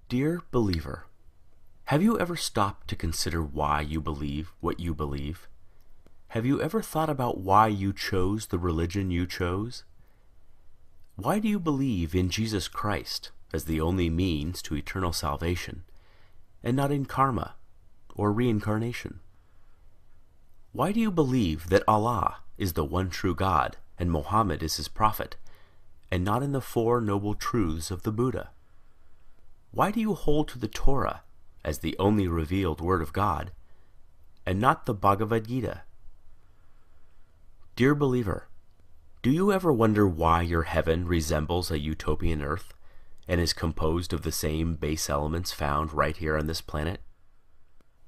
Dear believer, have you ever stopped to consider why you believe what you believe? Have you ever thought about why you chose the religion you chose? Why do you believe in Jesus Christ as the only means to eternal salvation, and not in karma or reincarnation? Why do you believe that Allah is the one true God and Muhammad is his prophet, and not in the Four Noble Truths of the Buddha? Why do you hold to the Torah as the only revealed word of God, and not the Bhagavad Gita? Dear believer, do you ever wonder why your heaven resembles a utopian earth, and is composed of the same base elements found right here on this planet?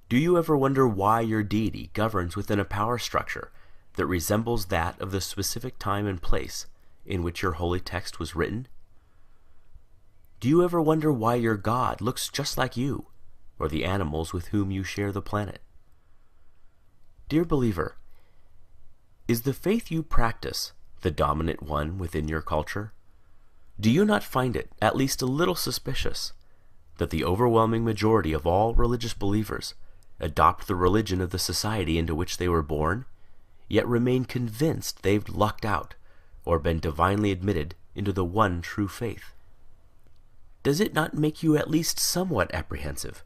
Do you ever wonder why your deity governs within a power structure that resembles that of the specific time and place in which your holy text was written? Do you ever wonder why your God looks just like you, or the animals with whom you share the planet? Dear believer, is the faith you practice the dominant one within your culture? Do you not find it at least a little suspicious that the overwhelming majority of all religious believers adopt the religion of the society into which they were born, yet remain convinced they've lucked out or been divinely admitted into the one true faith? Does it not make you at least somewhat apprehensive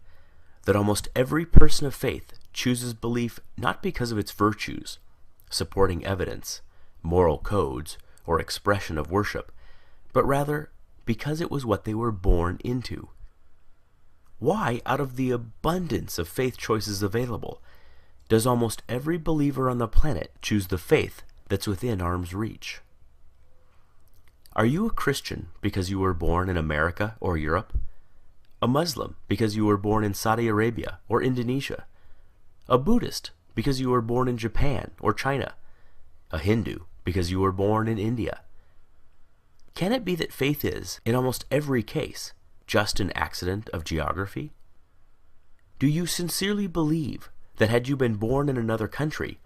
that almost every person of faith chooses belief not because of its virtues, supporting evidence, moral codes, or expression of worship, but rather because it was what they were born into? Why, out of the abundance of faith choices available, does almost every believer on the planet choose the faith that's within arm's reach? Are you a Christian because you were born in America or Europe? A Muslim because you were born in Saudi Arabia or Indonesia? A Buddhist because you were born in Japan or China? A Hindu because you were born in India? Can it be that faith is, in almost every case, just an accident of geography? Do you sincerely believe that had you been born in another country,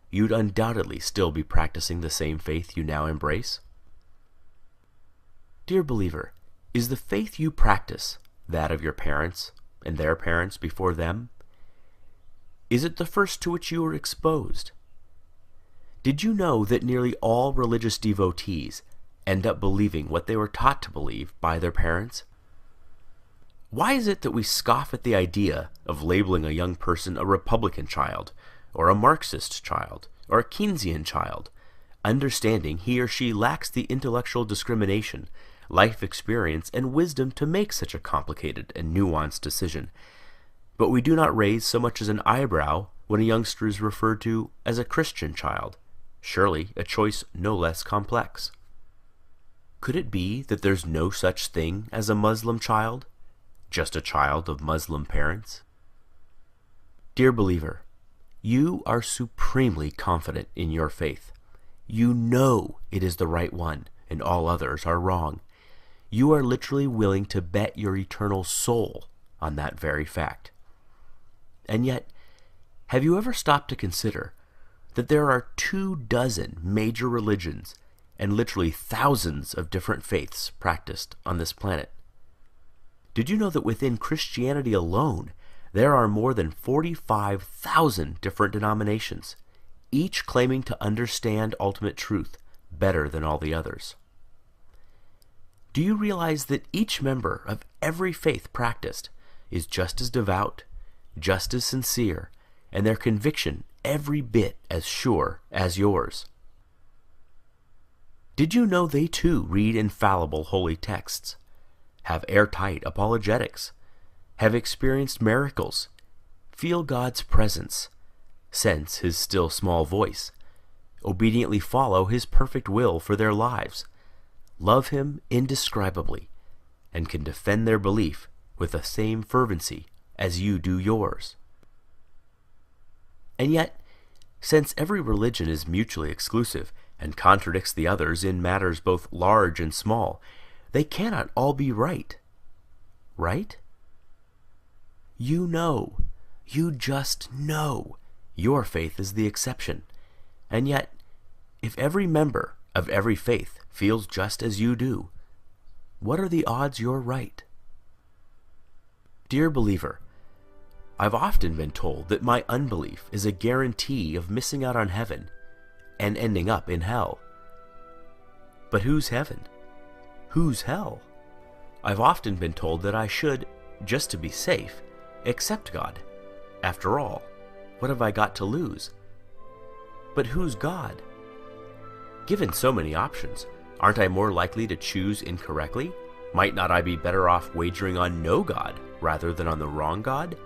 you'd undoubtedly still be practicing the same faith you now embrace? Dear believer, is the faith you practice that of your parents and their parents before them? Is it the first to which you were exposed? Did you know that nearly all religious devotees end up believing what they were taught to believe by their parents? Why is it that we scoff at the idea of labeling a young person a Republican child, or a Marxist child, or a Keynesian child, understanding he or she lacks the intellectual discrimination, life experience, and wisdom to make such a complicated and nuanced decision, but we do not raise so much as an eyebrow when a youngster is referred to as a Christian child, surely a choice no less complex? Could it be that there's no such thing as a Muslim child, just a child of Muslim parents? Dear believer, you are supremely confident in your faith. You know it is the right one, and all others are wrong. You are literally willing to bet your eternal soul on that very fact. And yet, have you ever stopped to consider that there are 24 major religions and literally thousands of different faiths practiced on this planet? Did you know that within Christianity alone, there are more than 45,000 different denominations, each claiming to understand ultimate truth better than all the others? Do you realize that each member of every faith practiced is just as devout, just as sincere, and their conviction every bit as sure as yours? Did you know they too read infallible holy texts, have airtight apologetics, have experienced miracles, feel God's presence, sense his still small voice, obediently follow his perfect will for their lives, love him indescribably, and can defend their belief with the same fervency as you do yours? And yet, since every religion is mutually exclusive and contradicts the others in matters both large and small, they cannot all be right. Right? You know, you just know, your faith is the exception. And yet, if every member of every faith feels just as you do, what are the odds you're right? Dear believer, I've often been told that my unbelief is a guarantee of missing out on heaven and ending up in hell. But who's heaven? Who's hell? I've often been told that I should, just to be safe, accept God. After all, what have I got to lose? But who's God? Given so many options, aren't I more likely to choose incorrectly? Might not I be better off wagering on no God rather than on the wrong God?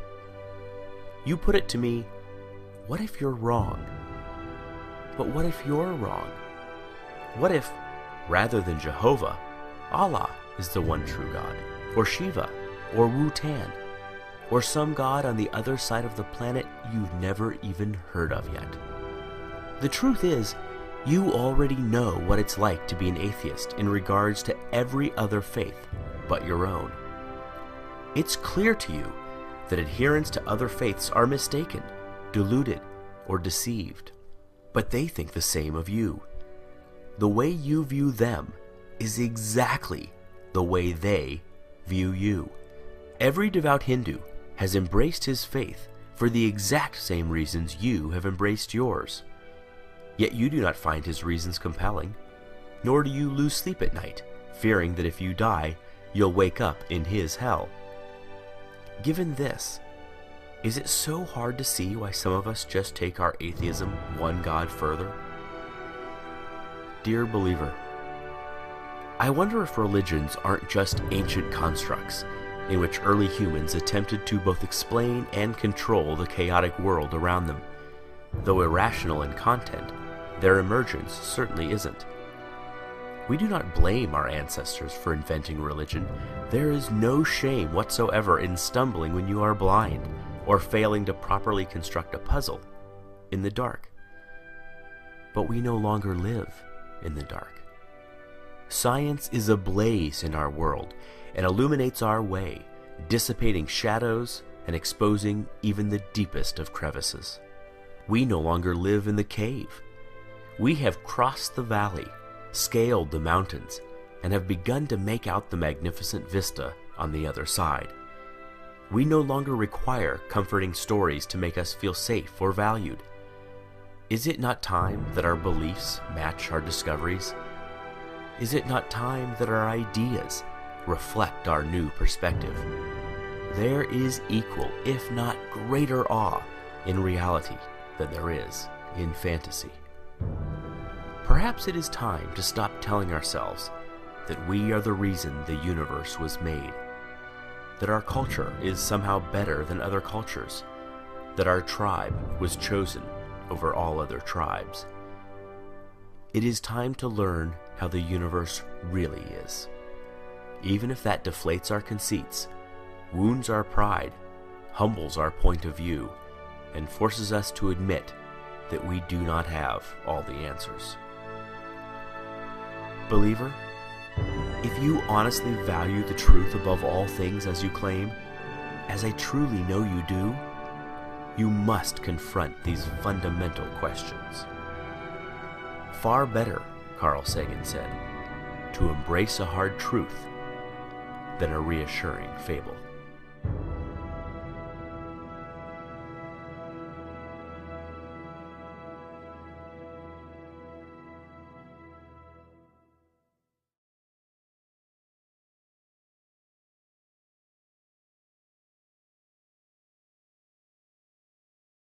You put it to me, what if you're wrong? But what if you're wrong? What if, rather than Jehovah, Allah is the one true God, or Shiva, or Wu-Tan, or some god on the other side of the planet you've never even heard of yet? The truth is, you already know what it's like to be an atheist in regards to every other faith but your own. It's clear to you that adherents to other faiths are mistaken, deluded, or deceived, but they think the same of you. The way you view them is exactly the way they view you. Every devout Hindu has embraced his faith for the exact same reasons you have embraced yours. Yet you do not find his reasons compelling, nor do you lose sleep at night, fearing that if you die, you'll wake up in his hell. Given this, is it so hard to see why some of us just take our atheism one God further? Dear believer, I wonder if religions aren't just ancient constructs in which early humans attempted to both explain and control the chaotic world around them. Though irrational in content, their emergence certainly isn't. We do not blame our ancestors for inventing religion. There is no shame whatsoever in stumbling when you are blind, or failing to properly construct a puzzle in the dark. But we no longer live in the dark. Science is ablaze in our world and illuminates our way, dissipating shadows and exposing even the deepest of crevices. We no longer live in the cave. We have crossed the valley, scaled the mountains, and have begun to make out the magnificent vista on the other side. We no longer require comforting stories to make us feel safe or valued. Is it not time that our beliefs match our discoveries? Is it not time that our ideas reflect our new perspective? There is equal, if not greater awe in reality than there is in fantasy. Perhaps it is time to stop telling ourselves that we are the reason the universe was made, that our culture is somehow better than other cultures, that our tribe was chosen over all other tribes. It is time to learn how the universe really is, even if that deflates our conceits, wounds our pride, humbles our point of view, and forces us to admit that we do not have all the answers. Believer, if you honestly value the truth above all things as you claim, as I truly know you do, you must confront these fundamental questions. Far better, Carl Sagan said, to embrace a hard truth than a reassuring fable.